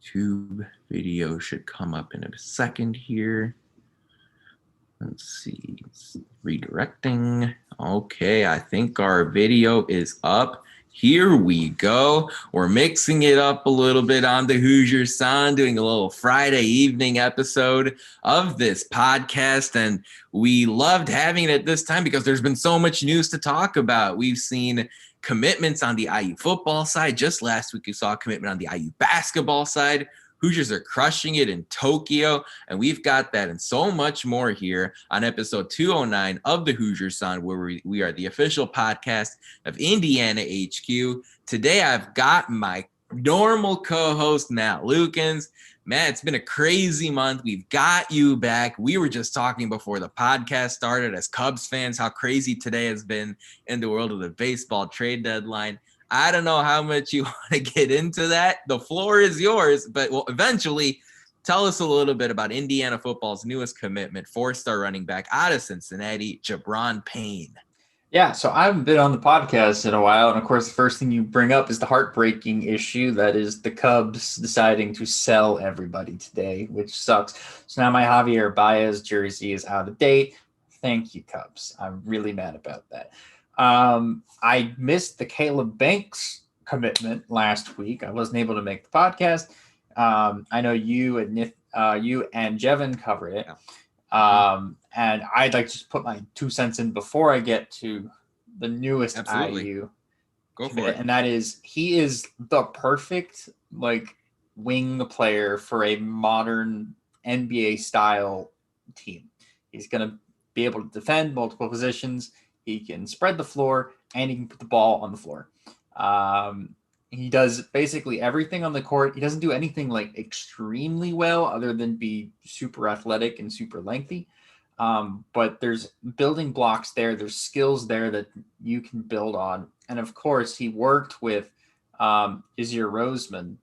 YouTube video should come up in a second here. Let's see. It's redirecting. Okay, I think our video is up. Here we go. We're mixing it up a little bit on the Hoosier Sound, doing a little Friday evening episode of this podcast. And we loved having it at this time because there's been so much news to talk about. We've seen commitments on the IU football side. Just last week, we saw a commitment on the IU basketball side. Hoosiers are crushing it in Tokyo, and we've got that and so much more here on episode 209 of the Hoosier Sound, where we are the official podcast of Indiana HQ. Today, I've got my normal co-host, Matt Lukens. Matt, it's been a crazy month. We've got you back. We were just talking before the podcast started as Cubs fans how crazy today has been in the world of the baseball trade deadline. I don't know how much you want to get into that. The floor is yours, but eventually tell us a little bit about Indiana football's newest commitment, four-star running back out of Cincinnati, Gi'Bran Payne. Yeah, so I haven't been on the podcast in a while, and of course, the first thing you bring up is the heartbreaking issue that is the Cubs deciding to sell everybody today, which sucks. So now my Javier Baez jersey is out of date. Thank you, Cubs. I'm really mad about that. I missed the Caleb Banks commitment last week. I wasn't able to make the podcast. I know you and Jevin covered it. And I'd like to just put my 2 cents in before I get to the newest IU. Go for it. And that is, he is the perfect wing player for a modern NBA style team. He's going to be able to defend multiple positions. He can spread the floor, and he can put the ball on the floor. He does basically everything on the court. He doesn't do anything extremely well other than be super athletic and super lengthy. But there's building blocks there. There's skills there that you can build on. And, of course, he worked with Izir Roseman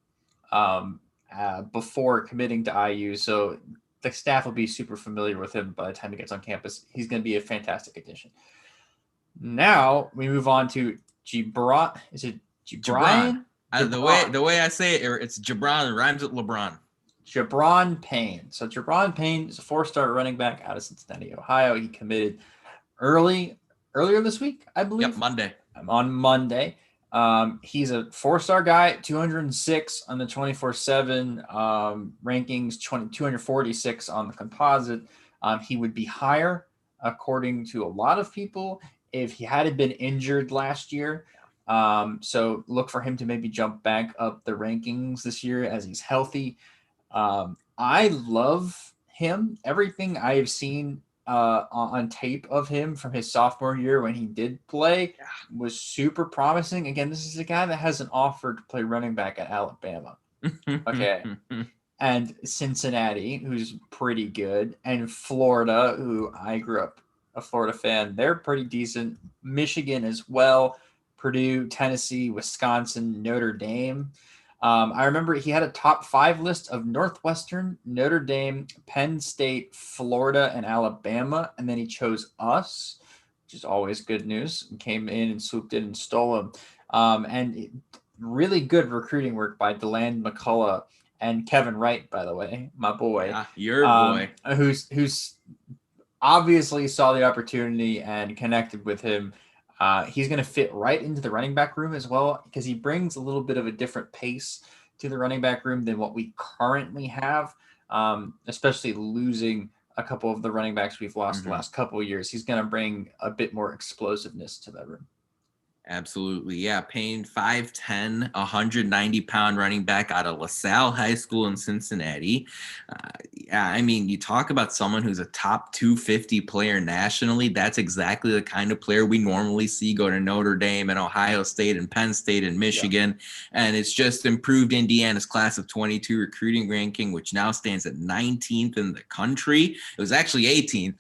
before committing to IU. So the staff will be super familiar with him by the time he gets on campus. He's going to be a fantastic addition. Now we move on to Gi'Bran. Is it Gi'Bran? The way I say it, it's Gi'Bran. It rhymes with LeBron. Gi'Bran Payne. So Gi'Bran Payne is a four-star running back out of Cincinnati, Ohio. He committed earlier this week, I believe. Yep, Monday. On Monday. He's a four-star guy, 206 on the 24/7 rankings, 246 on the composite. He would be higher, according to a lot of people, if he hadn't been injured last year. So look for him to maybe jump back up the rankings this year as he's healthy. I love him. Everything I have seen on tape of him from his sophomore year when he did play was super promising. Again, this is a guy that has an offer to play running back at Alabama. Okay. And Cincinnati, who's pretty good, and Florida, who I grew up a Florida fan. They're pretty decent. Michigan as well. Purdue, Tennessee, Wisconsin, Notre Dame. I remember he had a top 5 list of Northwestern, Notre Dame, Penn State, Florida, and Alabama. And then he chose us, which is always good news. And came in and swooped in and stole him. Really good recruiting work by DeLand McCullough and Kevin Wright, by the way, my boy. Yeah, your boy. Who's obviously saw the opportunity and connected with him. He's going to fit right into the running back room as well, because he brings a little bit of a different pace to the running back room than what we currently have, especially losing a couple of the running backs we've lost the last couple of years. He's going to bring a bit more explosiveness to that room. Absolutely. Yeah. Payne, 5'10", 190-pound running back out of LaSalle High School in Cincinnati. I mean, you talk about someone who's a top 250 player nationally. That's exactly the kind of player we normally see go to Notre Dame and Ohio State and Penn State and Michigan. Yeah. And it's just improved Indiana's class of 22 recruiting ranking, which now stands at 19th in the country. It was actually 18th.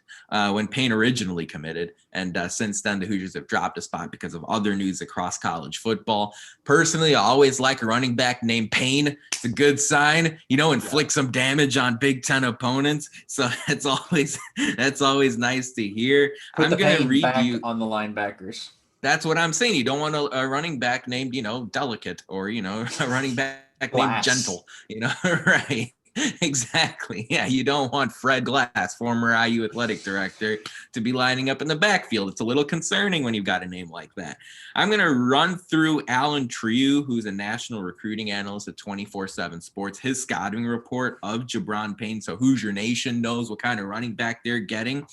When Payne originally committed. And since then, the Hoosiers have dropped a spot because of other news across college football. Personally, I always like a running back named Payne. It's a good sign, inflict some damage on Big Ten opponents. So that's always nice to hear. I'm going to read you on the linebackers. That's what I'm saying. You don't want a running back named, Delicate, or, a running back named Glass. Gentle, right. Exactly. Yeah, you don't want Fred Glass, former IU athletic director, to be lining up in the backfield. It's a little concerning when you've got a name like that. I'm going to run through Alan Trieu, who's a national recruiting analyst at 24/7 Sports, his scouting report of Gi'Bran Payne, so Hoosier Nation knows what kind of running back they're getting.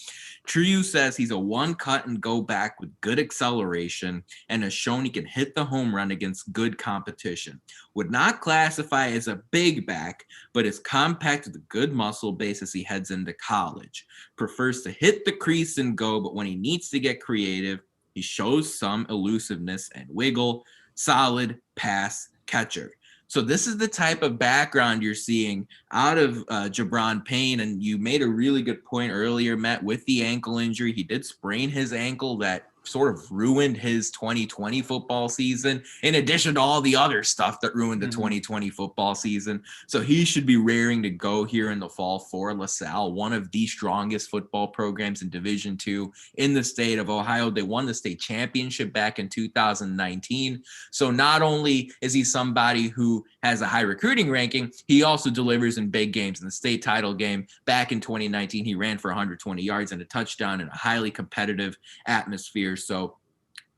Trieu says he's a one cut and go back with good acceleration and has shown he can hit the home run against good competition. Would not classify as a big back, but is compact with a good muscle base as he heads into college. Prefers to hit the crease and go, but when he needs to get creative, he shows some elusiveness and wiggle. Solid pass catcher. So this is the type of background you're seeing out of Gi'Bran Payne, and you made a really good point earlier, Matt, with the ankle injury. He did sprain his ankle that sort of ruined his 2020 football season, in addition to all the other stuff that ruined the 2020 football season. So he should be raring to go here in the fall for LaSalle, one of the strongest football programs in Division II in the state of Ohio. They won the state championship back in 2019. So not only is he somebody who has a high recruiting ranking, he also delivers in big games. In the state title game back in 2019, he ran for 120 yards and a touchdown in a highly competitive atmosphere. So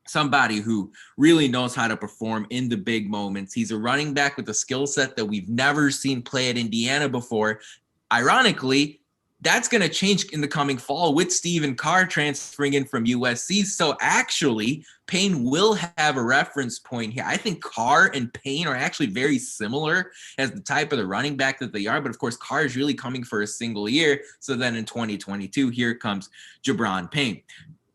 somebody who really knows how to perform in the big moments. He's a running back with a skill set that we've never seen play at Indiana before. Ironically, that's going to change in the coming fall with Stephen Carr transferring in from USC. So actually, Payne will have a reference point here. I think Carr and Payne are actually very similar as the type of the running back that they are. But of course, Carr is really coming for a single year. So then in 2022, here comes Gi'Bran Payne.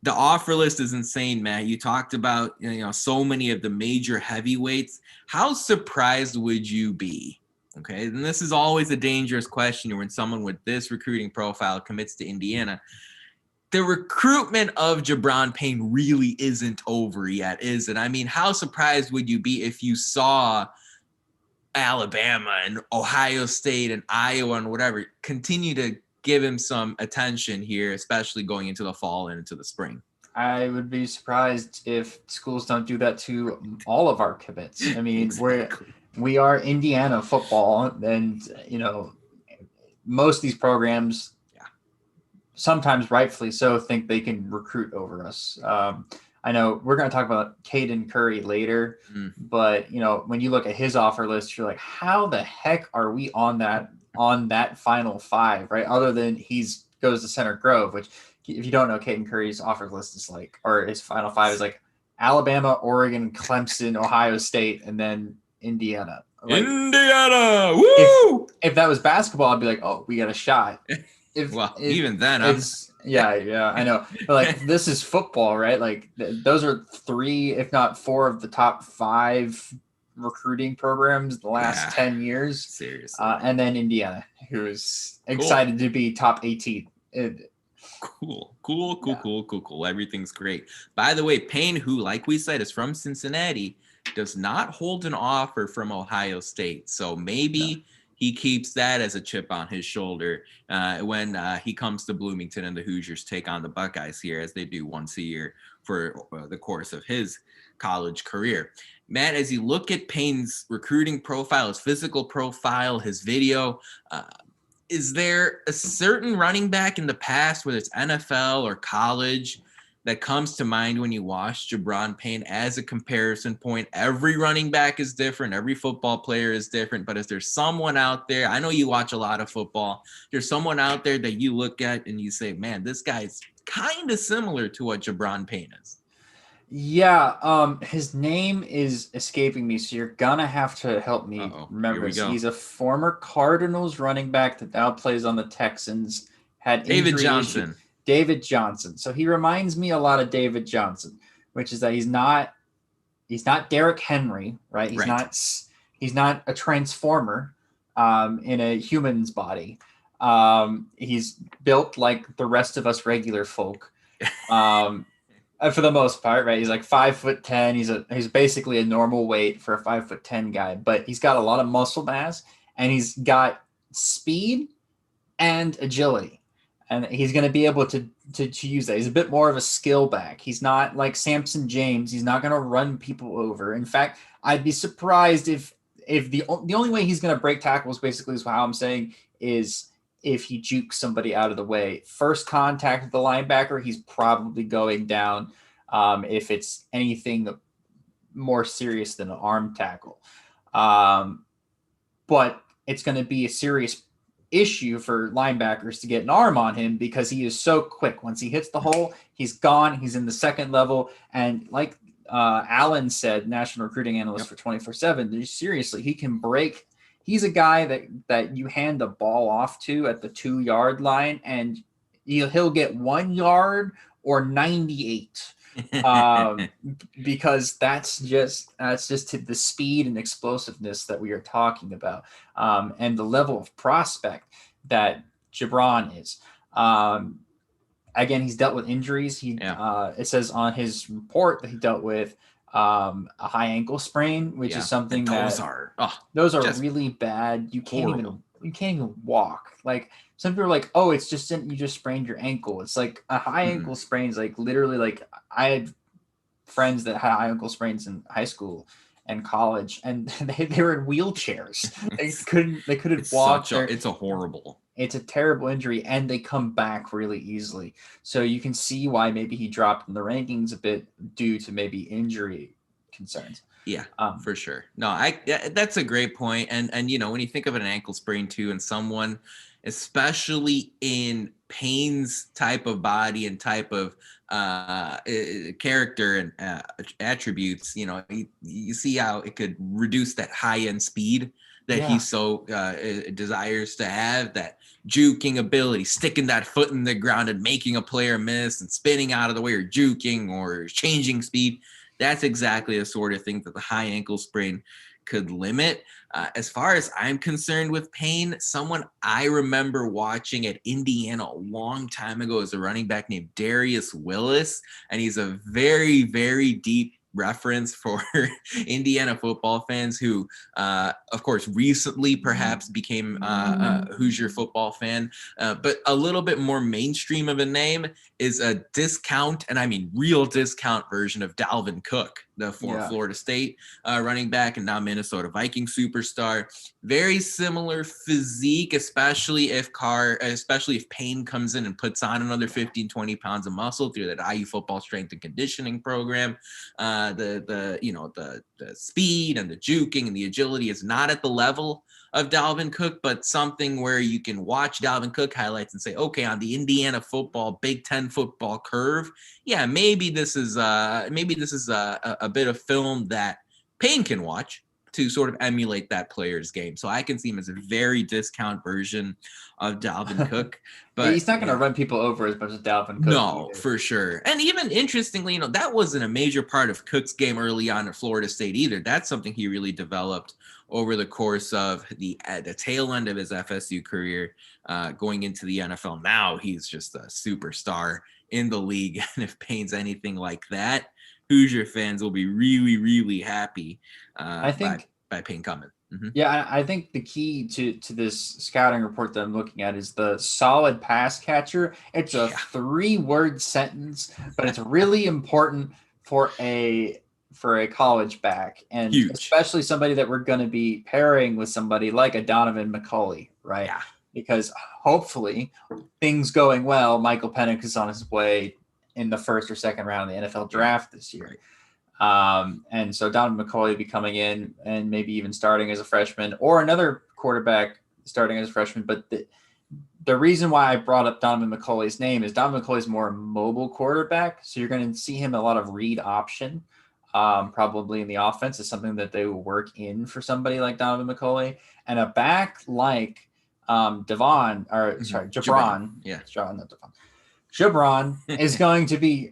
The offer list is insane, Matt. You talked about, so many of the major heavyweights. How surprised would you be? Okay, and this is always a dangerous question when someone with this recruiting profile commits to Indiana. The recruitment of Gi'Bran Payne really isn't over yet, is it? I mean, how surprised would you be if you saw Alabama and Ohio State and Iowa and whatever continue to give him some attention here, especially going into the fall and into the spring? I would be surprised if schools don't do that to all of our commits. I mean, Exactly. we are Indiana football, and most of these programs, sometimes rightfully so, think they can recruit over us. I know we're going to talk about Caden Curry later, but when you look at his offer list, you're like, how the heck are we on that final five, right? Other than goes to Center Grove, which if you don't know, Caden Curry's offer list is like, or his final five is like Alabama, Oregon, Clemson, Ohio State, and then Indiana. Like, Indiana, woo! If that was basketball, I'd be like, oh, we got a shot. Even then, yeah, I know. But like, this is football, right? Like, those are 3, if not 4, of the top 5 recruiting programs the last 10 years. Seriously. And then Indiana, who's excited to be top 18. Cool. Everything's great. By the way, Payne, who, like we said, is from Cincinnati, does not hold an offer from Ohio State. So maybe he keeps that as a chip on his shoulder when he comes to Bloomington and the Hoosiers take on the Buckeyes here, as they do once a year for the course of his college career. Matt, as you look at Payne's recruiting profile, his physical profile, his video, is there a certain running back in the past, whether it's NFL or college, that comes to mind when you watch Gi'Bran Payne as a comparison point? Every running back is different. Every football player is different. But is there someone out there? I know you watch a lot of football. There's someone out there that you look at and you say, man, this guy's kind of similar to what Gi'Bran Payne is. Yeah, his name is escaping me, so you're gonna have to help me remember. So he's a former Cardinals running back that now plays on the Texans. Had David Johnson. Issues. David Johnson. So he reminds me a lot of David Johnson, which is that he's not Derrick Henry, right? He's not a transformer in a human's body. He's built like the rest of us regular folk. For the most part, right? He's like 5'10". He's basically a normal weight for a 5'10" guy, but he's got a lot of muscle mass and he's got speed and agility. And he's going to be able to use that. He's a bit more of a skill back. He's not like Samson James. He's not going to run people over. In fact, I'd be surprised if if the only way he's going to break tackles, basically, is how I'm saying, is if he jukes somebody out of the way. First contact with the linebacker, he's probably going down. If it's anything more serious than an arm tackle, but it's going to be a serious issue for linebackers to get an arm on him because he is so quick. Once he hits the hole, he's gone. He's in the second level, and like Allen said, national recruiting analyst for 24/7, seriously, he can break. He's a guy that you hand the ball off to at the 2-yard line, and he'll get 1 yard or 98. Because that's just the speed and explosiveness that we are talking about, and the level of prospect that Gi'Bran is. Again, he's dealt with injuries. It says on his report that he dealt with a high ankle sprain, which is something those are really bad. You can't even walk. Like, some people are like, oh, it's just you just sprained your ankle. It's like a high ankle sprain is like literally, like, I had friends that had high ankle sprains in high school and college, and they were in wheelchairs. They couldn't walk. It's a terrible injury, and they come back really easily. So you can see why maybe he dropped in the rankings a bit due to maybe injury concerns. Yeah, for sure. No, that's a great point. And when you think of an ankle sprain too, and someone, especially in Payne's type of body and type of character and attributes, you see how it could reduce that high end speed that he so desires to have, that juking ability, sticking that foot in the ground and making a player miss and spinning out of the way, or juking or changing speed. That's exactly the sort of thing that the high ankle sprain could limit. As far as I'm concerned with Payne, someone I remember watching at Indiana a long time ago is a running back named Darius Willis, and he's a very, very deep reference for Indiana football fans who, of course, recently perhaps became a Hoosier football fan, but a little bit more mainstream of a name is a discount, and I mean real discount version of Dalvin Cook, the former Florida State running back and now Minnesota Viking superstar. Very similar physique, especially if Payne comes in and puts on another 15, 20 pounds of muscle through that IU football strength and conditioning program. The speed and the juking and the agility is not at the level of Dalvin Cook, but something where you can watch Dalvin Cook highlights and say, okay, on the Indiana football, Big Ten football curve, maybe this is a bit of film that Payne can watch to sort of emulate that player's game. So I can see him as a very discount version of Dalvin Cook. But he's not going to run people over as much as Dalvin Cook. No, for sure. And even interestingly, that wasn't a major part of Cook's game early on at Florida State either. That's something he really developed over the course of the tail end of his FSU career, going into the NFL. Now he's just a superstar in the league. And if Payne's anything like that, Hoosier fans will be really, really happy I think by Payne coming. Mm-hmm. Yeah, I think the key to this scouting report that I'm looking at is the solid pass catcher. It's a 3-word sentence, but it's really important for a college back, and huge. Especially somebody that we're going to be pairing with somebody like a Donovan McCulley, right? Yeah. Because hopefully, things going well, Michael Penix is on his way in the first or second round of the NFL draft this year. And so Donovan McCulley will be coming in and maybe even starting as a freshman, or another quarterback starting as a freshman. But the reason why I brought up Donovan McCulley's name is Donovan McCulley is more a mobile quarterback. So you're going to see him a lot of read option, probably in the offense is something that they will work in for somebody like Donovan McCulley, and a back like Gi'Bran. Yeah. Gi'Bran is going to be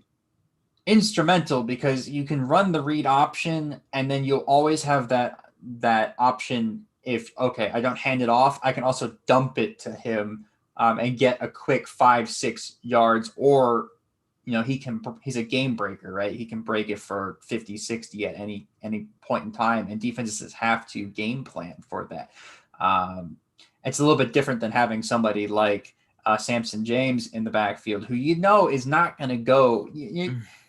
instrumental because you can run the read option, and then you'll always have that option. If, okay, I don't hand it off, I can also dump it to him and get a quick 5-6 yards, or, he's a game breaker, right? He can break it for 50, 60 at any point in time, and defenses have to game plan for that. It's a little bit different than having somebody like Samson James in the backfield, who is not going to go.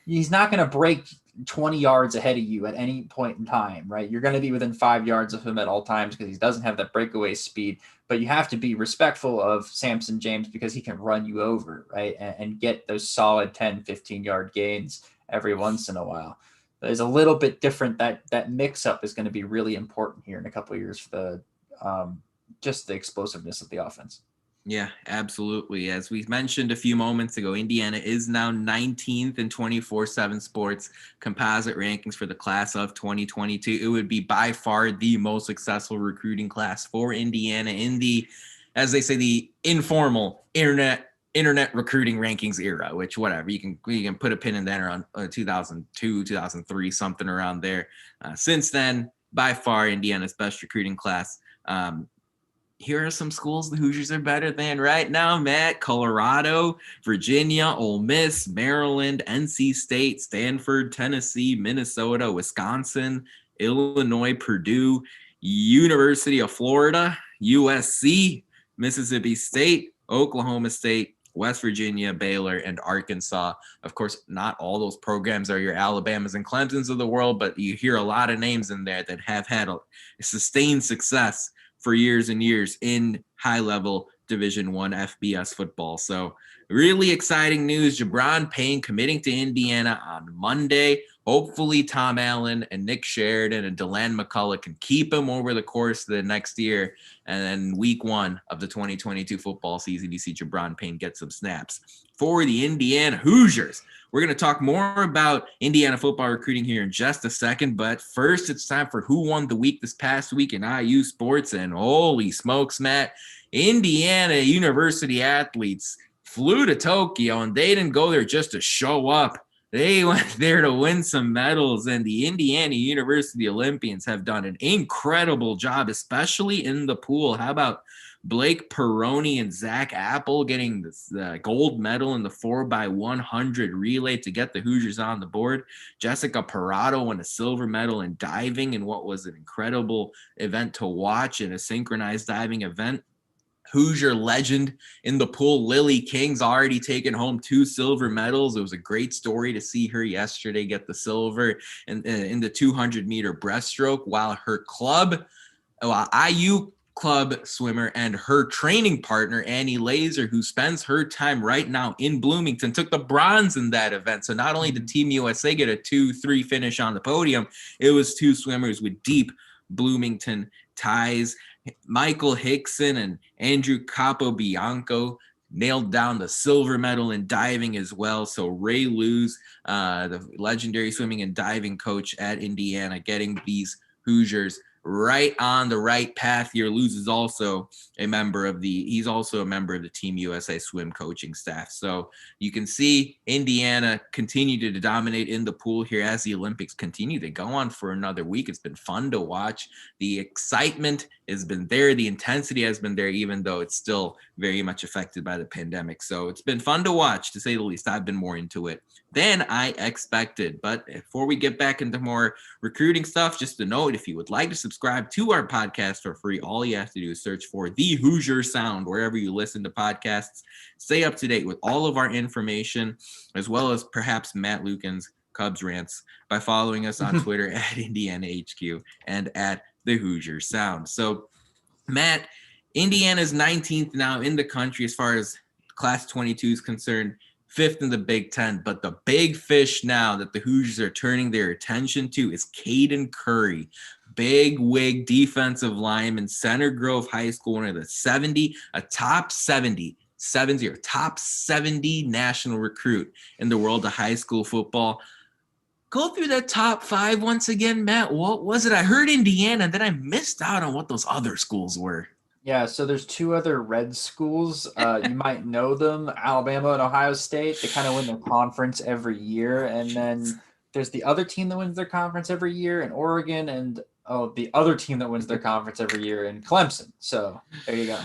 he's not going to break 20 yards ahead of you at any point in time, right? You're going to be within 5 yards of him at all times because he doesn't have that breakaway speed, but you have to be respectful of Samson James because he can run you over, right? And get those solid 10, 15-yard gains every once in a while. There's a little bit different. That mix-up is going to be really important here in a couple of years for the just the explosiveness of the offense. Yeah, absolutely. As we mentioned a few moments ago, Indiana is now 19th in 24/7 Sports composite rankings for the class of 2022. It would be by far the most successful recruiting class for Indiana in the, as they say, the informal internet recruiting rankings era, which whatever, you can put a pin in that around 2002, 2003, something around there. Since then, by far Indiana's best recruiting class. Here are some schools the Hoosiers are better than right now, Matt. Colorado, Virginia, Ole Miss, Maryland, NC State, Stanford, Tennessee, Minnesota, Wisconsin, Illinois, Purdue, University of Florida, USC, Mississippi State, Oklahoma State, West Virginia, Baylor, and Arkansas. Of course, not all those programs are your Alabamas and Clemsons of the world, but you hear a lot of names in there that have had a sustained success for years and years in high-level Division I FBS football. So really exciting news. Gi'Bran Payne committing to Indiana on Monday. Hopefully Tom Allen and Nick Sheridan and Deland McCullough can keep him over the course of the next year. And then week 1 of the 2022 football season, you see Gi'Bran Payne get some snaps for the Indiana Hoosiers. We're going to talk more about Indiana football recruiting here in just a second, but first it's time for Who Won the Week this past week in IU sports. And holy smokes, Matt, Indiana University athletes flew to Tokyo, and they didn't go there just to show up. They went there to win some medals, and the Indiana University Olympians have done an incredible job, especially in the pool. How about Blake Peroni and Zach Apple getting the gold medal in the 4x100 relay to get the Hoosiers on the board. Jessica Parado won a silver medal in diving in what was an incredible event to watch in a synchronized diving event. Hoosier legend in the pool, Lily King's already taken home 2 silver medals. It was a great story to see her yesterday get the silver in the 200-meter breaststroke, while IU club swimmer and her training partner, Annie Laser, who spends her time right now in Bloomington, took the bronze in that event. So not only did Team USA get a 2-3 finish on the podium, it was 2 swimmers with deep Bloomington ties. Michael Hickson and Andrew Capobianco nailed down the silver medal in diving as well. So Ray Luz, the legendary swimming and diving coach at Indiana, getting these Hoosiers right on the right path here. Luz is also a member of the Team USA swim coaching staff. So you can see Indiana continue to dominate in the pool here as the Olympics continue to go on for another week. It's been fun to watch. The excitement has been there. The intensity has been there, even though it's still very much affected by the pandemic. So it's been fun to watch, to say the least. I've been more into it than I expected. But before we get back into more recruiting stuff, just a note, if you would like to subscribe to our podcast for free, all you have to do is search for The Hoosier Sound wherever you listen to podcasts. Stay up to date with all of our information, as well as perhaps Matt Lucan's Cubs rants, by following us on Twitter at Indiana HQ and at The Hoosier Sound. So, Matt, Indiana's 19th now in the country as far as Class 22 is concerned, 5th in the Big Ten. But the big fish now that the Hoosiers are turning their attention to is Caden Curry, big wig defensive lineman, Center Grove High School, one of the top 70 national recruit in the world of high school football. Go through that top 5 once again, Matt. What was it? I heard Indiana, then I missed out on what those other schools were. Yeah, so there's 2 other red schools. You might know them, Alabama and Ohio State. They kind of win their conference every year. And then there's the other team that wins their conference every year in Oregon, and the other team that wins their conference every year in Clemson. So there you go.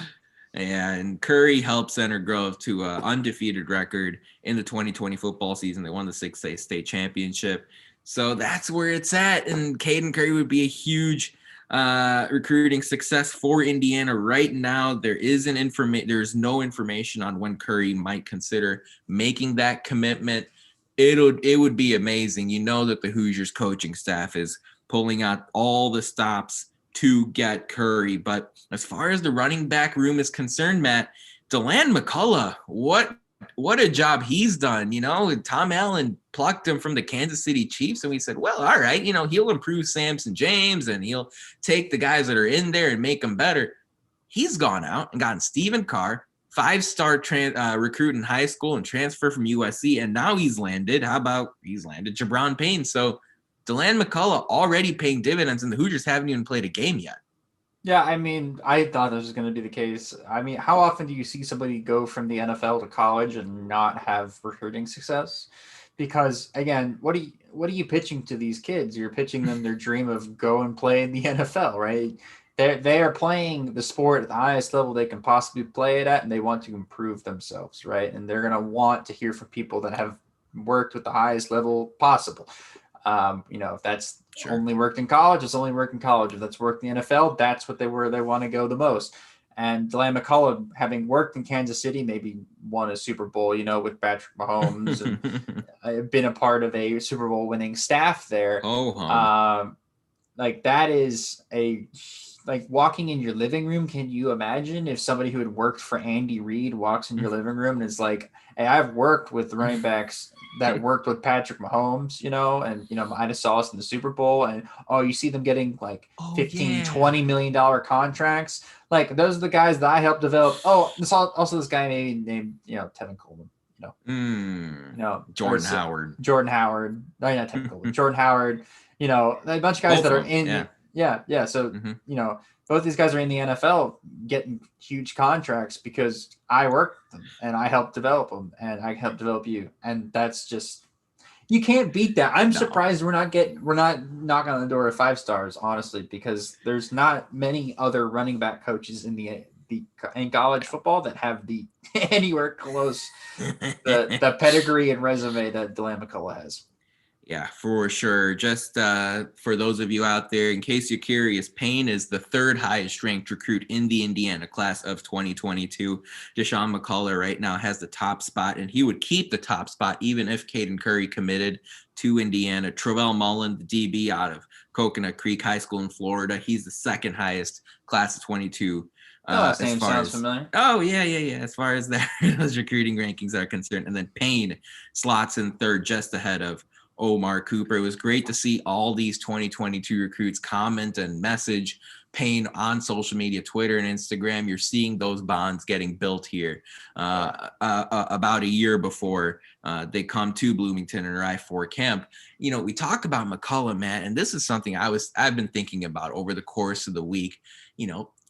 Yeah, and Curry helped Center Grove to an undefeated record in the 2020 football season. They won the 6A state championship. So that's where it's at. And Caden Curry would be a huge recruiting success for Indiana right now. There's no information on when Curry might consider making that commitment. it would be amazing. You know that the Hoosiers coaching staff is pulling out all the stops to get Curry. But as far as the running back room is concerned, Matt, DeLand McCullough, what a job he's done. You know, Tom Allen plucked him from the Kansas City Chiefs, and we said, well, all right, you know, he'll improve Samson James and he'll take the guys that are in there and make them better. He's gone out and gotten Stephen Carr, 5-star recruit in high school and transfer from USC, and now he's landed Gi'Bran Payne. So DeLand McCullough already paying dividends, and the Hoosiers haven't even played a game yet. Yeah, I mean, I thought this was going to be the case. I mean, how often do you see somebody go from the NFL to college and not have recruiting success? Because again, what are you pitching to these kids? You're pitching them their dream of go and play in the NFL, right? They are playing the sport at the highest level they can possibly play it at, and they want to improve themselves, right? And they're going to want to hear from people that have worked with the highest level possible. If that's only worked in college, it's only worked in college. If that's worked in the NFL, that's what they want to go the most. And DeLand McCullough, having worked in Kansas City, maybe won a Super Bowl, with Patrick Mahomes, and been a part of a Super Bowl winning staff there. That is like walking in your living room. Can you imagine if somebody who had worked for Andy Reid walks in your living room and is like, hey, I've worked with the running backs that worked with Patrick Mahomes, and I just saw us in the Super Bowl, and you see them getting like $20 million contracts. Like, those are the guys that I helped develop. There's also this guy named Tevin Coleman. Jordan Howard. No, not Tevin Coleman. Jordan Howard. A bunch of guys that are in. Yeah. So both these guys are in the NFL getting huge contracts because I worked with them and I helped develop them and I helped develop you. And that's just, you can't beat that. I'm surprised we're not knocking on the door of 5 stars, honestly, because there's not many other running back coaches in college football that have anywhere close the pedigree and resume that DeLand McCullough has. Yeah, for sure. Just for those of you out there, in case you're curious, Payne is the 3rd highest ranked recruit in the Indiana class of 2022. Deshaun McCullough right now has the top spot, and he would keep the top spot even if Caden Curry committed to Indiana. Travell Mullen, the DB out of Coconut Creek High School in Florida, he's the 2nd highest class of 22. Last name sounds familiar. Oh, yeah. As far as those recruiting rankings are concerned. And then Payne slots in 3rd, just ahead of Omar Cooper. It was great to see all these 2022 recruits comment and message Payne on social media, Twitter and Instagram. You're seeing those bonds getting built here about a year before they come to Bloomington and arrive for camp. We talk about McCullough, Matt, and this is something I've been thinking about over the course of the week.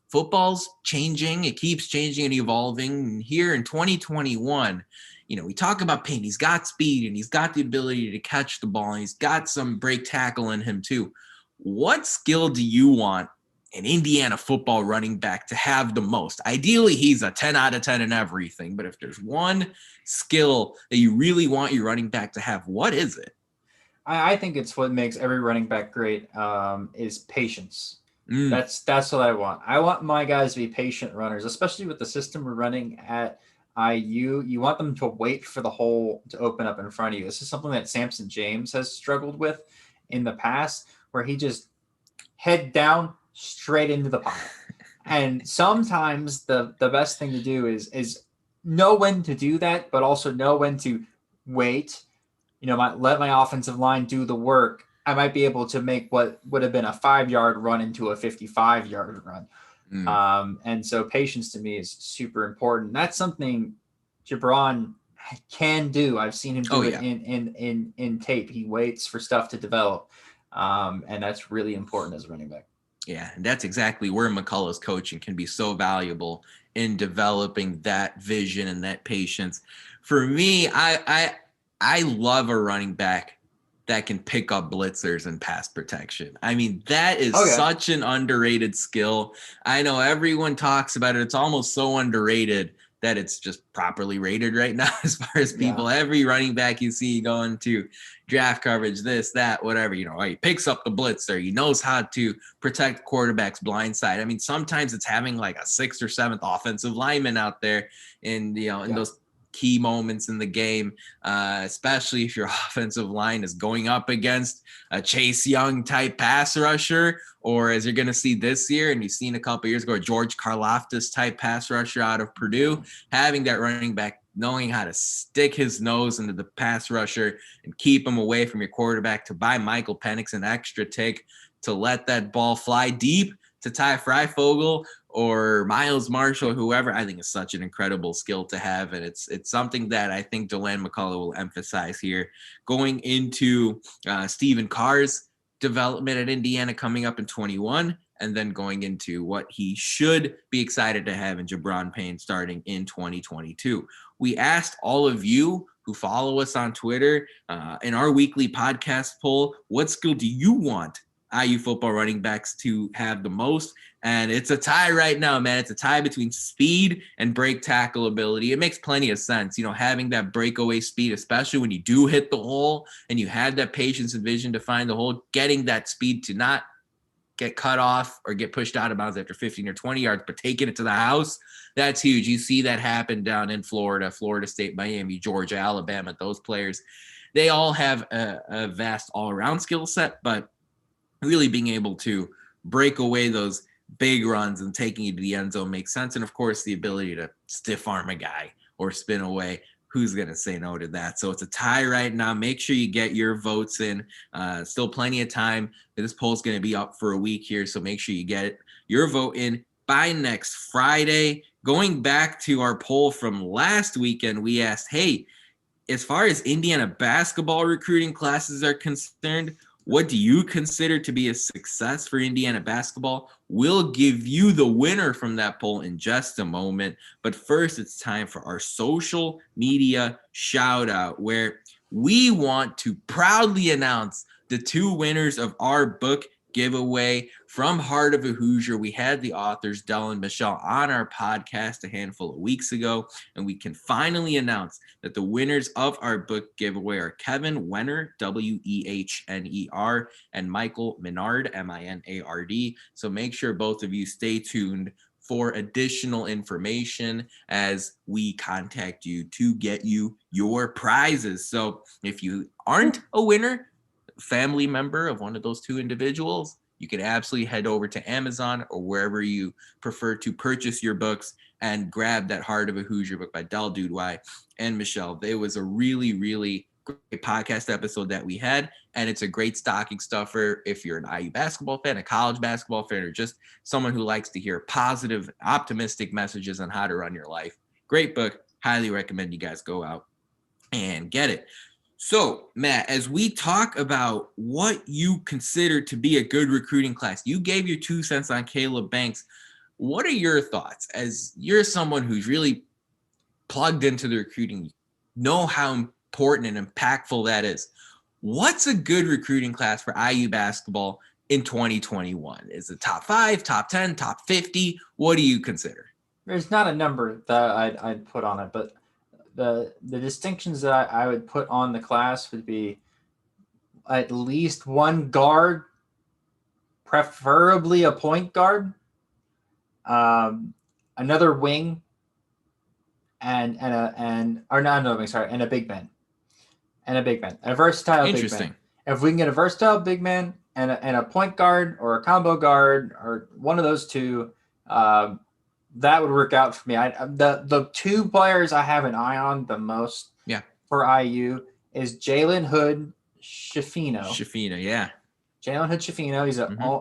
Football's changing. It keeps changing and evolving. And here in 2021, we talk about Payne. He's got speed and he's got the ability to catch the ball. And he's got some break tackle in him too. What skill do you want an Indiana football running back to have the most? Ideally, he's a 10 out of 10 in everything. But if there's one skill that you really want your running back to have, what is it? I think it's what makes every running back great is patience. That's what I want. I want my guys to be patient runners, especially with the system we're running at IU. You want them to wait for the hole to open up in front of you. This is something that Samson James has struggled with in the past, where he just head down straight into the pile. And sometimes the best thing to do is know when to do that, but also know when to wait. Let my offensive line do the work. I might be able to make what would have been a 5-yard run into a 55-yard run. And so patience to me is super important. That's something Gi'Bran can do. I've seen him do it in tape. He waits for stuff to develop. And that's really important as a running back. Yeah, and that's exactly where McCullough's coaching can be so valuable in developing that vision and that patience. For me, I love a running back that can pick up blitzers and pass protection. I mean, that is such an underrated skill. I know everyone talks about it. It's almost so underrated that it's just properly rated right now as far as people. Every running back you see going to draft coverage, this, that, whatever, he picks up the blitzer. He knows how to protect quarterback's blind side. I mean, sometimes it's having like a 6th or 7th offensive lineman out there and, in those key moments in the game, especially if your offensive line is going up against a Chase Young type pass rusher, or as you're going to see this year, and you've seen a couple years ago, a George Karlaftis type pass rusher out of Purdue, having that running back knowing how to stick his nose into the pass rusher and keep him away from your quarterback, to buy Michael Penix an extra tick to let that ball fly deep to Ty Freifogel or Miles Marshall, whoever, I think is such an incredible skill to have. And it's something that I think Deland McCullough will emphasize here going into Stephen Carr's development at Indiana coming up in 21, and then going into what he should be excited to have in Gi'Bran Payne starting in 2022. We asked all of you who follow us on Twitter in our weekly podcast poll, what skill do you want IU football running backs to have the most? And it's a tie right now, man. It's a tie between speed and break tackle ability. It makes plenty of sense, having that breakaway speed, especially when you do hit the hole and you have that patience and vision to find the hole, getting that speed to not get cut off or get pushed out of bounds after 15 or 20 yards, but taking it to the house, that's huge. You see that happen down in Florida, Florida State, Miami, Georgia, Alabama. Those players, they all have a vast all-around skill set, but really being able to break away those big runs and taking it to the end zone makes sense. And of course, the ability to stiff arm a guy or spin away. Who's going to say no to that? So it's a tie right now. Make sure you get your votes in. Still plenty of time. This poll is going to be up for a week here, so make sure you get your vote in by next Friday. Going back to our poll from last weekend, we asked, hey, as far as Indiana basketball recruiting classes are concerned, what do you consider to be a success for Indiana basketball? We'll give you the winner from that poll in just a moment. But first, it's time for our social media shout out, where we want to proudly announce the two winners of our book giveaway from Heart of a Hoosier. We had the authors, Dell and Michelle, on our podcast a handful of weeks ago, and we can finally announce that the winners of our book giveaway are Kevin Wenner, Wehner, and Michael Minard, Minard. So make sure both of you stay tuned for additional information as we contact you to get you your prizes. So if you aren't a winner, family member of one of those two individuals, you can absolutely head over to Amazon or wherever you prefer to purchase your books and grab that Heart of a Hoosier book by Del Dudwai and Michelle. It was a really, really great podcast episode that we had, and it's a great stocking stuffer if you're an IU basketball fan, a college basketball fan, or just someone who likes to hear positive, optimistic messages on how to run your life. Great book. Highly recommend you guys go out and get it. So, Matt, as we talk about what you consider to be a good recruiting class, you gave your 2 cents on Caleb Banks. What are your thoughts as you're someone who's really plugged into the recruiting, know how important and impactful that is? What's a good recruiting class for IU basketball in 2021? Is it top 5, top 10, top 50? What do you consider? There's not a number that I'd put on it, but the distinctions that I would put on the class would be at least one guard, preferably a point guard, another wing, and a big man, a versatile big man. If we can get a versatile big man and a point guard or a combo guard or one of those two, that would work out for me. The two players I have an eye on the most for IU is Jalen Hood Schifino. Jalen Hood Schifino.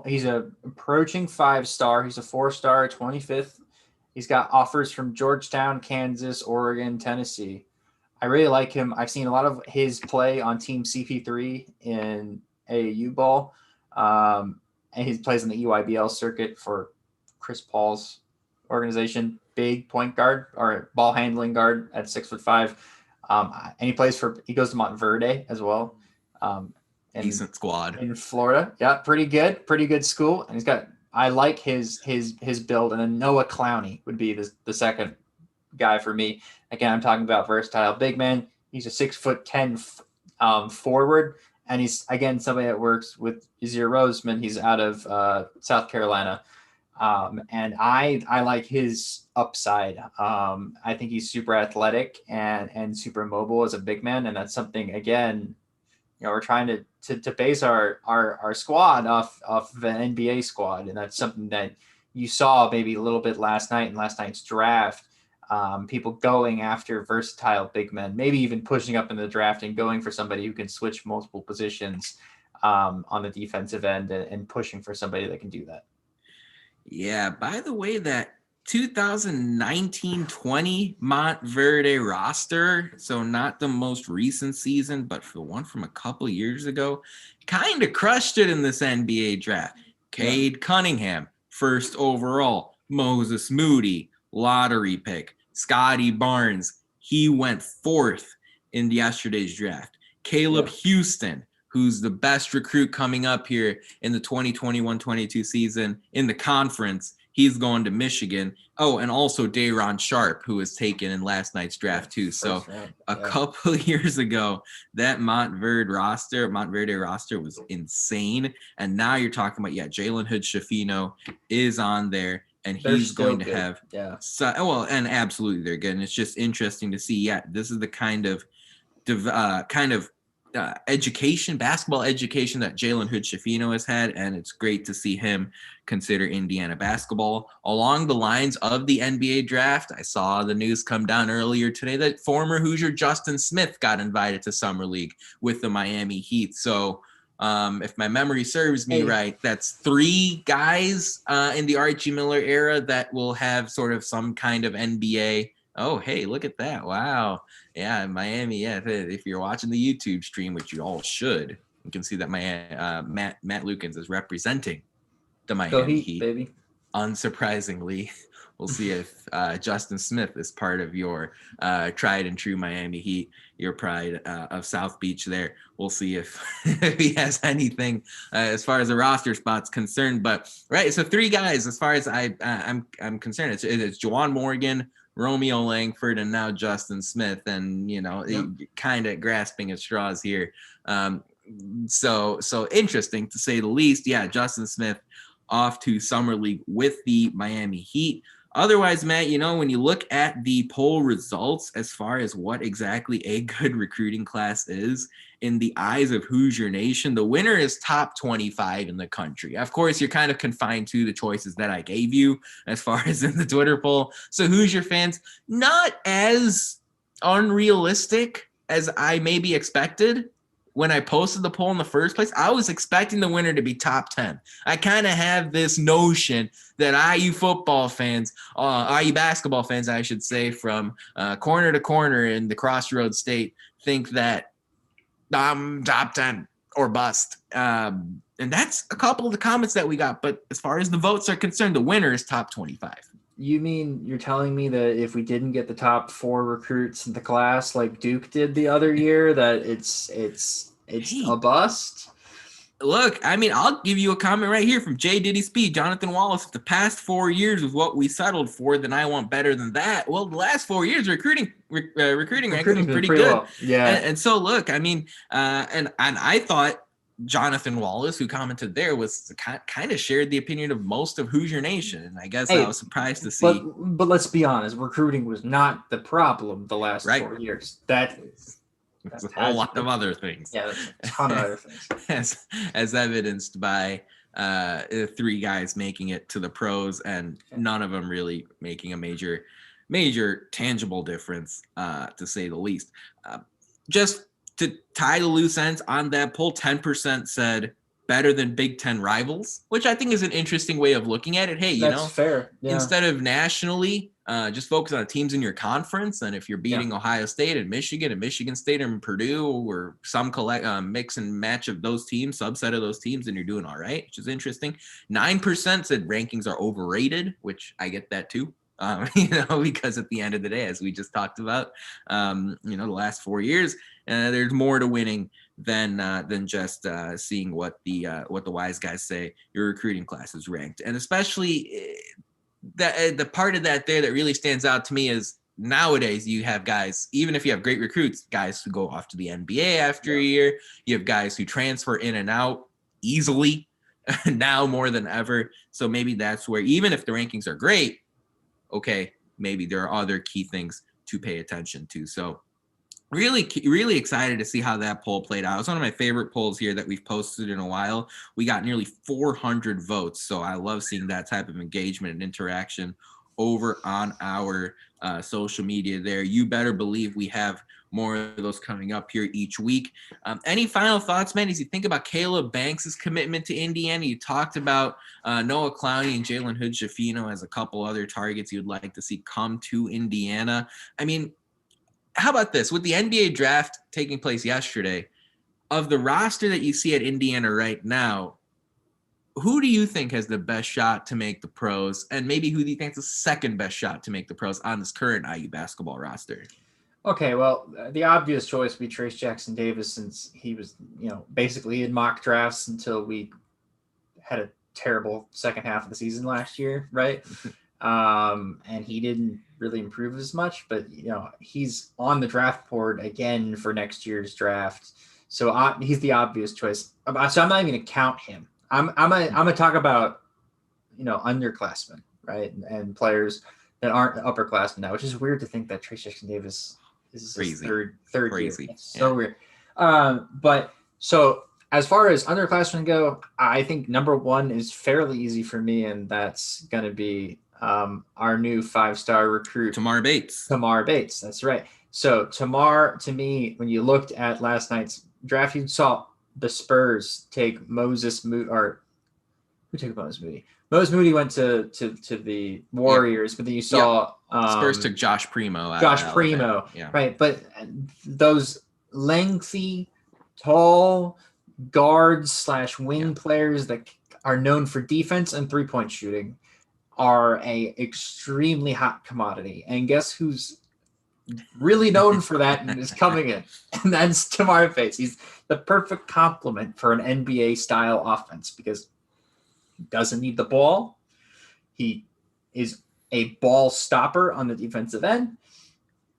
He's a approaching 5-star. He's a 4-star, 25th. He's got offers from Georgetown, Kansas, Oregon, Tennessee. I really like him. I've seen a lot of his play on Team CP3 in AAU ball. And he plays in the EYBL circuit for Chris Paul's organization. Big point guard or ball handling guard at 6'5". And he goes to Montverde as well. Decent squad in Florida. Yeah, pretty good school. And I like his build. And then Noah Clowney would be the second guy for me. Again, I'm talking about versatile big man. He's a 6'10" forward, and he's again somebody that works with Izir Roseman. He's out of South Carolina. And I like his upside. I think he's super athletic and super mobile as a big man, and that's something, again, we're trying to base our squad off of an NBA squad, and that's something that you saw maybe a little bit last night in last night's draft. People going after versatile big men, maybe even pushing up in the draft and going for somebody who can switch multiple positions on the defensive end, and pushing for somebody that can do that. Yeah, by the way, that 2019-20 Montverde roster, so not the most recent season, but for the one from a couple years ago, kind of crushed it in this NBA draft. Cade Cunningham, first overall. Moses Moody, lottery pick. Scotty Barnes, he went fourth in yesterday's draft. Caleb Houston, who's the best recruit coming up here in the 2021-22 season in the conference. He's going to Michigan. Oh, and also Day'Ron Sharp, who was taken in last night's draft too. So a couple of years ago, that Montverde roster was insane. And now you're talking about, Jalen Hood-Schifino is on there, and he's going to have and absolutely they're good. And it's just interesting to see. This is the kind of basketball education that Jalen Hood-Schifino has had, and it's great to see him consider Indiana basketball. Along the lines of the NBA draft, I saw the news come down earlier today that former Hoosier Justin Smith got invited to Summer League with the Miami Heat. So if my memory serves me right, that's 3 guys in the Archie Miller era that will have sort of some kind of NBA. Oh, hey, look at that. Wow. Yeah, Miami. Yeah, if you're watching the YouTube stream, which you all should, you can see that Matt Lukens is representing the Miami Heat. Baby. Unsurprisingly, we'll see if Justin Smith is part of your tried and true Miami Heat, your pride of South Beach there. We'll see if he has anything as far as the roster spot's concerned. But, right, so 3 guys as far as I'm concerned. It's Juwan Morgan, Romeo Langford, and now Justin Smith, and kind of grasping at straws here. So interesting to say the least. Justin Smith off to Summer League with the Miami Heat. Otherwise, Matt, when you look at the poll results as far as what exactly a good recruiting class is in the eyes of Hoosier Nation, the winner is top 25 in the country. Of course, you're kind of confined to the choices that I gave you as far as in the Twitter poll. So Hoosier fans, not as unrealistic as I maybe expected. When I posted the poll in the first place, I was expecting the winner to be top 10. I kind of have this notion that IU basketball fans, I should say, from corner to corner in the Crossroads State, think that I'm top 10 or bust. And that's a couple of the comments that we got. But as far as the votes are concerned, the winner is top 25. You mean you're telling me that if we didn't get the top 4 recruits in the class like Duke did the other year, that it's a bust? Look, I mean, I'll give you a comment right here from J. Diddy Speed, Jonathan Wallace. If the past 4 years is what we settled for, then I want better than that. Well, the last 4 years, recruiting rankings was pretty good. Well. Yeah. And so, look, I mean, and I thought Jonathan Wallace, who commented there, was kind of shared the opinion of most of Hoosier Nation. And I guess I was surprised to see. But let's be honest, recruiting was not the problem the last 4 years. That's a whole lot of other things. Yeah, that's a ton of other things. As evidenced by 3 guys making it to the pros, and none of them really making a major tangible difference, to say the least. Just to tie the loose ends on that poll, 10% said better than Big Ten rivals, which I think is an interesting way of looking at it. Hey, that's fair. Yeah. Instead of nationally, just focus on the teams in your conference. And if you're beating Ohio State and Michigan State and Purdue, or some mix and match of those teams, subset of those teams, then you're doing all right, which is interesting. 9% said rankings are overrated, which I get that too. Because at the end of the day, as we just talked about, the last 4 years, there's more to winning than just seeing what the wise guys say your recruiting class is ranked. And especially the part of that there that really stands out to me is nowadays you have guys, even if you have great recruits, guys who go off to the NBA after a year. You have guys who transfer in and out easily. now more than ever. So maybe that's where, even if the rankings are great, okay, maybe there are other key things to pay attention to. So really excited to see how that poll played out. It's one of my favorite polls here that we've posted in a while. We got nearly 400 votes. So I love seeing that type of engagement and interaction over on our social media there. You better believe we have more of those coming up here each week. Any final thoughts, man, as you think about Caleb Banks' commitment to Indiana? You talked about Noah Clowney and Jalen Hood-Schifino as a couple other targets you'd like to see come to Indiana. I mean, how about this? With the NBA draft taking place yesterday, of the roster that you see at Indiana right now, who do you think has the best shot to make the pros? And maybe who do you think has the second best shot to make the pros on this current IU basketball roster? Okay, well, the obvious choice would be Trayce Jackson-Davis, since he was, basically in mock drafts until we had a terrible second half of the season last year, right? And he didn't really improve as much, but he's on the draft board again for next year's draft, so he's the obvious choice. So I'm not even going to count him. I'm gonna talk about underclassmen, right, and players that aren't upperclassmen now, which is weird to think that Trayce Jackson-Davis is his third Crazy. year. It's so weird. But so as far as underclassmen go, I think number one is fairly easy for me, and that's going to be our new 5-star recruit, Tamar Bates. Tamar Bates, that's right. So Tamar, to me, when you looked at last night's draft, you saw the Spurs take Moses Moody, or who took Moses Moody? Moses Moody went to the Warriors, but then you saw Spurs took Josh Primo. Yeah. Right. But those lengthy, tall guards / wing players that are known for defense and 3-point shooting are a extremely hot commodity. And guess who's really known for that and is coming in? And that's Tamar Bates. He's the perfect complement for an NBA style offense because he doesn't need the ball. He is a ball stopper on the defensive end,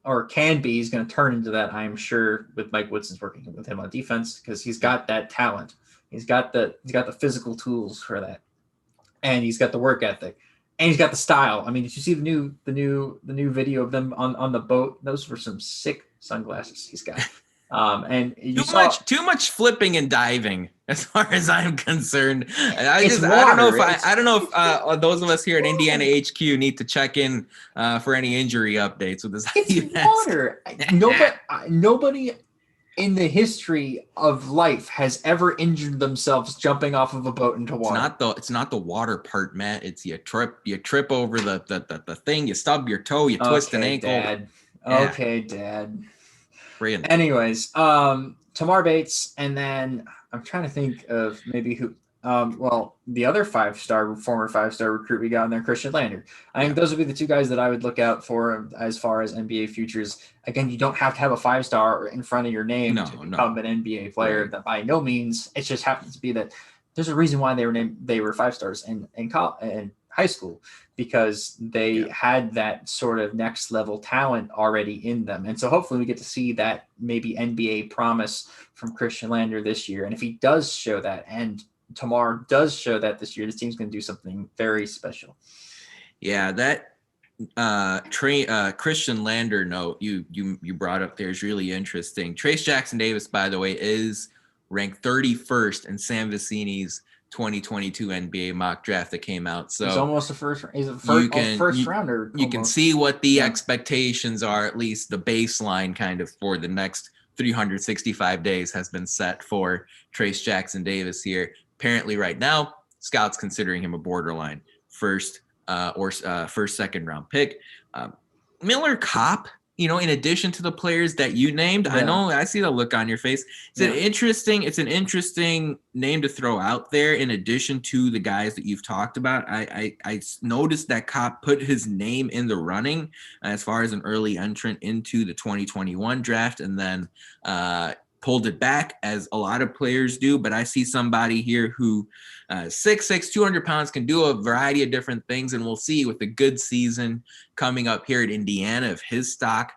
or can be. He's going to turn into that, I am sure, with Mike Woodson's working with him on defense, because he's got that talent. He's got the physical tools for that, and he's got the work ethic, and he's got the style. I mean, did you see the new video of them on the boat? Those were some sick sunglasses he's got. And too much flipping and diving, as far as I'm concerned. I don't know if those of us here at Indiana HQ need to check in for any injury updates with this. It's water. Nobody in the history of life has ever injured themselves jumping off of a boat into water. It's not the water part, Matt. It's you trip over the thing, you stub your toe, you twist an ankle. Dad. Yeah. Okay, Dad. Brilliant. Anyways, Tamar Bates, and then I'm trying to think of maybe who. The other former 5-star recruit we got in there, Christian Lander. I think those would be the two guys that I would look out for as far as NBA futures. Again, you don't have to have a 5-star in front of your name to become an NBA player. Right. That by no means, it just happens to be that there's a reason why they were 5-stars in high school, because they had that sort of next level talent already in them. And so hopefully we get to see that maybe NBA promise from Christian Lander this year. And if he does show that, and Tamar does show that this year, this team's going to do something very special. Yeah, that Christian Lander note you brought up there is really interesting. Trayce Jackson-Davis, by the way, is ranked 31st in Sam Vecini's 2022 NBA mock draft that came out. So he's almost first rounder. You can see what the expectations are, at least the baseline kind of for the next 365 days has been set for Trayce Jackson-Davis here. Apparently right now, scouts considering him a borderline first, second round pick. Miller Kopp, in addition to the players that you named, I know I see the look on your face. It's an interesting name to throw out there in addition to the guys that you've talked about. I noticed that Kopp put his name in the running as far as an early entrant into the 2021 draft, and then pulled it back, as a lot of players do. But I see somebody here who 6'6", 200 pounds, can do a variety of different things, and we'll see with a good season coming up here at Indiana if his stock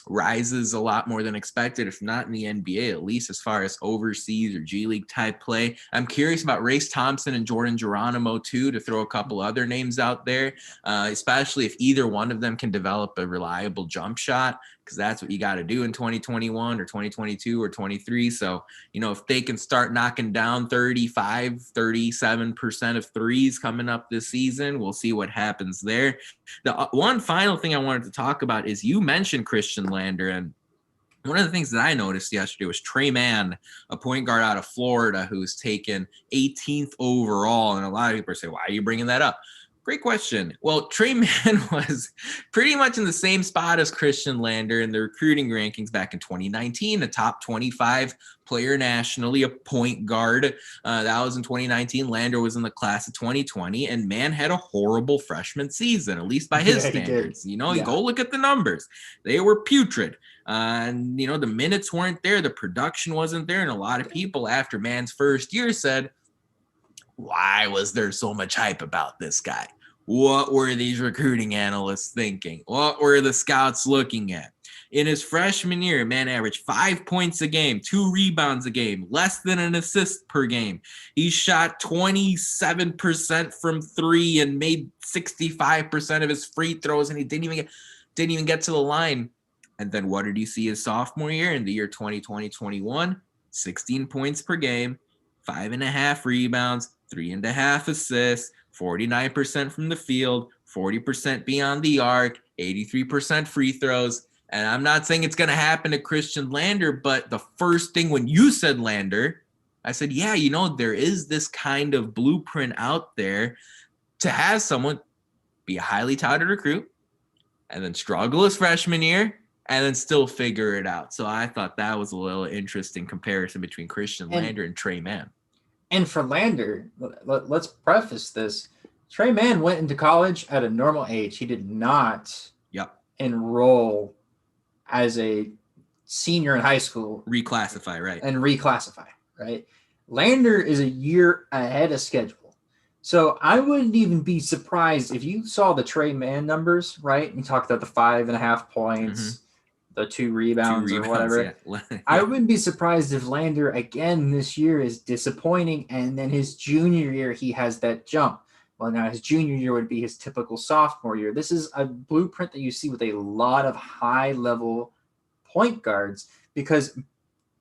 rises a lot more than expected, if not in the NBA, at least as far as overseas or G League type play. I'm curious about Race Thompson and Jordan Geronimo too, to throw a couple other names out there, especially if either one of them can develop a reliable jump shot, because that's what you got to do in 2021 or 2022 or 23. So, if they can start knocking down 37% of threes coming up this season, we'll see what happens there. The one final thing I wanted to talk about is you mentioned Christian Lander, and one of the things that I noticed yesterday was Trey Mann, a point guard out of Florida who's taken 18th overall. And a lot of people say, why are you bringing that up? Great question. Well, Trey Mann was pretty much in the same spot as Christian Lander in the recruiting rankings back in 2019, a top 25 player nationally, a point guard. That was in 2019. Lander was in the class of 2020, and Mann had a horrible freshman season, at least by his standards. You go look at the numbers. They were putrid. And, the minutes weren't there. The production wasn't there. And a lot of people after Mann's first year said, why was there so much hype about this guy? What were these recruiting analysts thinking? What were the scouts looking at? In his freshman year, Mann averaged 5 points a game, 2 rebounds a game, less than an assist per game. He shot 27% from three and made 65% of his free throws, and he didn't even get to the line. And then what did you see his sophomore year in the year 2020-21? 16 points per game, 5.5 rebounds, 3.5 assists, 49% from the field, 40% beyond the arc, 83% free throws. And I'm not saying it's going to happen to Christian Lander, but the first thing when you said Lander, I said, yeah, there is this kind of blueprint out there to have someone be a highly touted recruit and then struggle his freshman year and then still figure it out. So I thought that was a little interesting comparison between Christian Lander and Trey Mann. And for Lander, let's preface this. Trey Mann went into college at a normal age. He did not enroll as a senior in high school. Reclassify, right. And reclassify, right? Lander is a year ahead of schedule. So I wouldn't even be surprised if you saw the Trey Mann numbers, right? We talked about the 5.5 points, the 2 rebounds or whatever. Yeah. I wouldn't be surprised if Lander again this year is disappointing, and then his junior year he has that jump. Well, now his junior year would be his typical sophomore year. This is a blueprint that you see with a lot of high-level point guards, because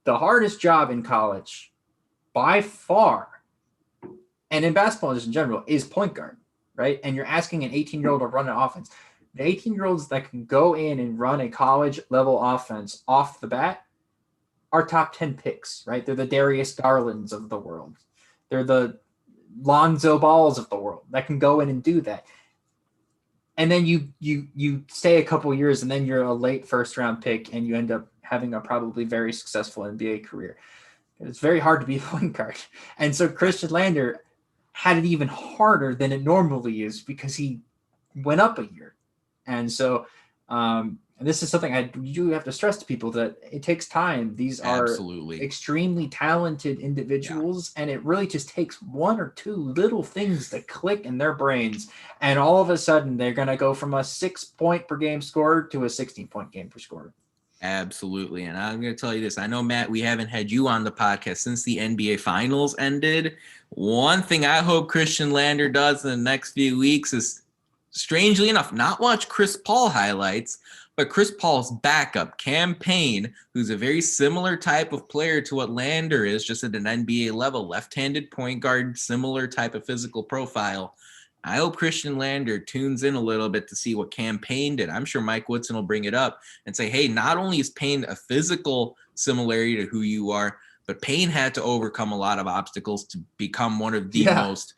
the hardest job in college by far, and in basketball just in general, is point guard, right? And you're asking an 18-year-old to run an offense. The 18-year-olds that can go in and run a college-level offense off the bat are top 10 picks, right? They're the Darius Garlands of the world. They're the Lonzo Balls of the world that can go in and do that. And then you stay a couple years, and then you're a late first-round pick, and you end up having a probably very successful NBA career. It's very hard to be a point guard. And so Christian Lander had it even harder than it normally is because he went up a year. And so and this is something I do have to stress to people, that it takes time. These are extremely talented individuals, and it really just takes 1 or 2 little things to click in their brains. And all of a sudden, they're going to go from a 6-point per game scorer to a 16-point game per scorer. Absolutely. And I'm going to tell you this. I know, Matt, we haven't had you on the podcast since the NBA Finals ended. One thing I hope Christian Lander does in the next few weeks is, strangely enough, not watch Chris Paul highlights, but Chris Paul's backup, Cam Payne, who's a very similar type of player to what Lander is, just at an NBA level, left-handed point guard, similar type of physical profile. I hope Christian Lander tunes in a little bit to see what Cam Payne did. I'm sure Mike Woodson will bring it up and say, hey, not only is Payne a physical similarity to who you are, but Payne had to overcome a lot of obstacles to become one of the most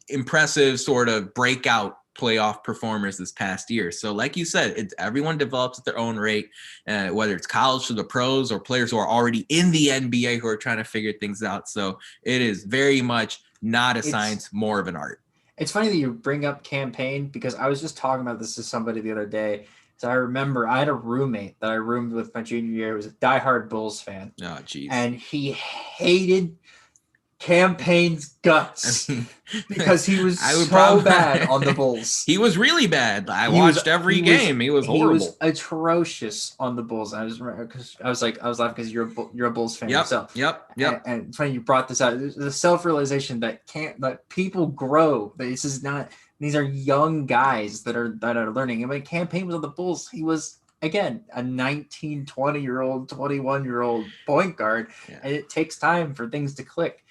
impressive sort of breakout playoff performers this past year. So like you said, everyone develops at their own rate, whether it's college to the pros or players who are already in the NBA who are trying to figure things out. So it is very much not a science, more of an art. It's funny that you bring up Cam Payne, because I was just talking about this to somebody the other day. So I remember I had a roommate that I roomed with my junior year. He was a diehard Bulls fan. Oh, geez. And he hated Cam Payne's guts, because he was bad on the Bulls. He was really bad. I watched every game. He was horrible. He was atrocious on the Bulls. And I was laughing because you're a Bulls fan yourself. Yep. And it's funny you brought this out. The self-realization that people grow. These are young guys that are learning. And when Cam Payne was on the Bulls, he was, again, a 19, 20-year-old, 21-year-old point guard. Yeah. And it takes time for things to click.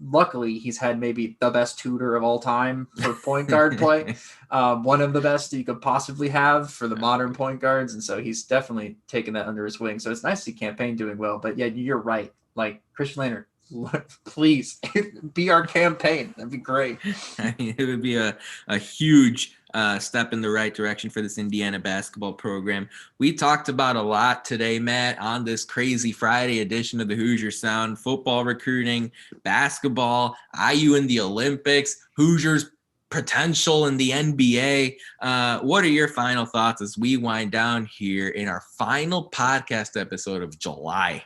Luckily, he's had maybe the best tutor of all time for point guard play. One of the best you could possibly have for the modern point guards. And so he's definitely taken that under his wing. So it's nice to see Cam Payne doing well. But yeah, you're right. Like, Christian Laettner, please be our Cam Payne. That'd be great. I mean, it would be a huge step in the right direction for this Indiana basketball program. We talked about a lot today, Matt, on this crazy Friday edition of the Hoosier Sound. Football recruiting, basketball, IU in the Olympics, Hoosiers potential in the NBA. What are your final thoughts as we wind down here in our final podcast episode of July?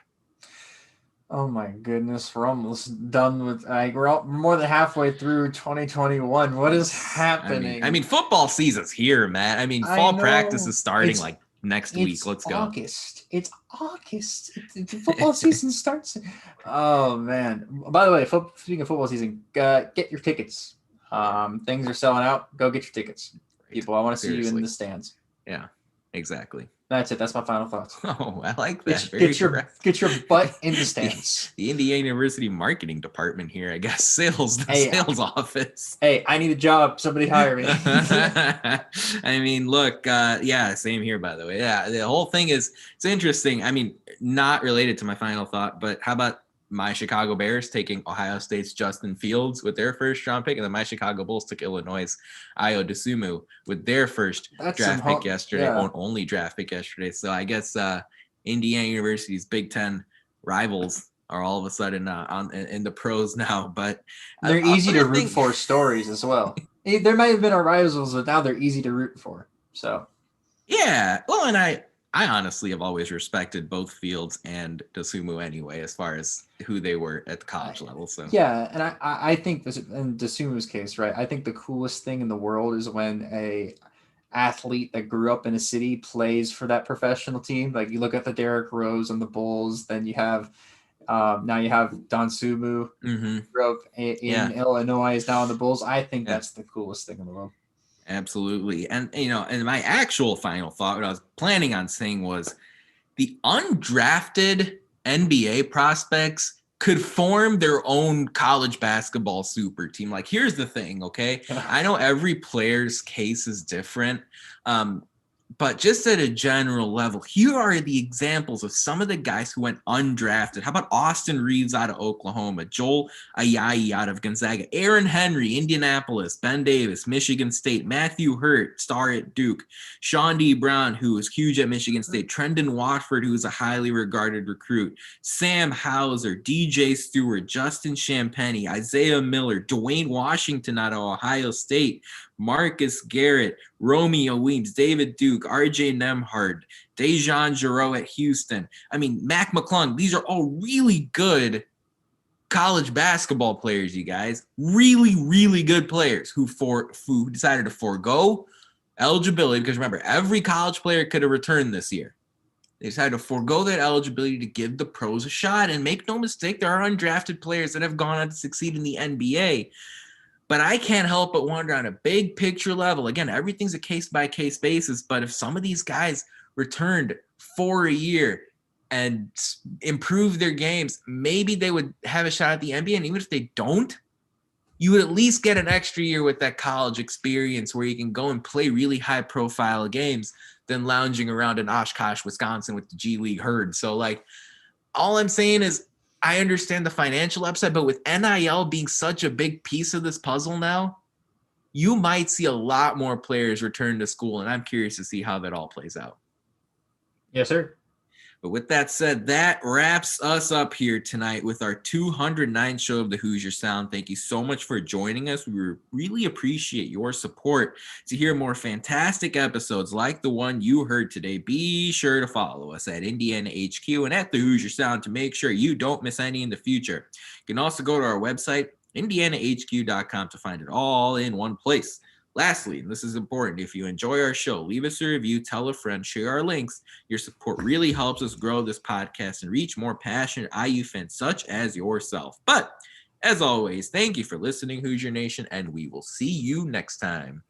Oh my goodness, we're almost done with we're more than halfway through 2021. What is happening? I mean football season's here, Matt. I mean, fall practice is starting next week. Let's go. It's August. Football season starts. Oh man. By the way, speaking of football season, get your tickets. Things are selling out. Go get your tickets. People, I want to see you in the stands. Yeah, exactly. That's it. That's my final thoughts. Oh, I like that. Get your butt in the stands. The Indiana University marketing department here, I guess. Sales office. Hey, I need a job. Somebody hire me. I mean, look, same here, by the way. Yeah, the whole thing it's interesting. I mean, not related to my final thought, but how about my Chicago Bears taking Ohio State's Justin Fields with their first round pick, and then my Chicago Bulls took Illinois' Ayo Dosunmu with their first draft pick yesterday, only draft pick yesterday. So I guess Indiana University's Big Ten rivals are all of a sudden in the pros now. But they're easy to root for stories as well. There might have been our rivals, but now they're easy to root for. So yeah, well, and I honestly have always respected both Fields and Dosunmu anyway, as far as who they were at the college level. So yeah, and I think this, in Dosunmu's case, right? I think the coolest thing in the world is when a athlete that grew up in a city plays for that professional team. Like you look at the Derrick Rose on the Bulls, then you have now you have Dosunmu, grew up in Illinois, is now on the Bulls. I think that's the coolest thing in the world. Absolutely. And, and my actual final thought, what I was planning on saying was the undrafted NBA prospects could form their own college basketball super team. Like, here's the thing, okay? I know every player's case is different. But just at a general level, here are the examples of some of the guys who went undrafted. How about Austin Reeves out of Oklahoma, Joel Ayayi out of Gonzaga, Aaron Henry, Indianapolis, Ben Davis, Michigan State, Matthew Hurt, star at Duke, Sean D. Brown, who was huge at Michigan State, Trendon Watford, who is a highly regarded recruit, Sam Hauser, DJ Stewart, Justin Champagnie, Isaiah Miller, Dwayne Washington out of Ohio State, Marcus Garrett, Romeo Weems, David Duke, RJ Nembhard, Dejan Jarreau at Houston. I mean, Mac McClung. These are all really good college basketball players, you guys. Really, really good players who decided to forego eligibility, because remember, every college player could have returned this year. They decided to forego that eligibility to give the pros a shot. And make no mistake, there are undrafted players that have gone on to succeed in the NBA. But I can't help but wonder on a big picture level, again, everything's a case-by-case basis, but if some of these guys returned for a year and improved their games, maybe they would have a shot at the NBA. And even if they don't, you would at least get an extra year with that college experience where you can go and play really high-profile games than lounging around in Oshkosh, Wisconsin with the G League herd. So, all I'm saying is, I understand the financial upside, but with NIL being such a big piece of this puzzle now, you might see a lot more players return to school, and I'm curious to see how that all plays out. Yes, sir. But with that said, that wraps us up here tonight with our 209th show of the Hoosier Sound. Thank you so much for joining us. We really appreciate your support. To hear more fantastic episodes like the one you heard today, be sure to follow us at Indiana HQ and at the Hoosier Sound to make sure you don't miss any in the future. You can also go to our website, indianahq.com, to find it all in one place. Lastly, and this is important, if you enjoy our show, leave us a review, tell a friend, share our links. Your support really helps us grow this podcast and reach more passionate IU fans such as yourself. But as always, thank you for listening, Hoosier Nation, and we will see you next time.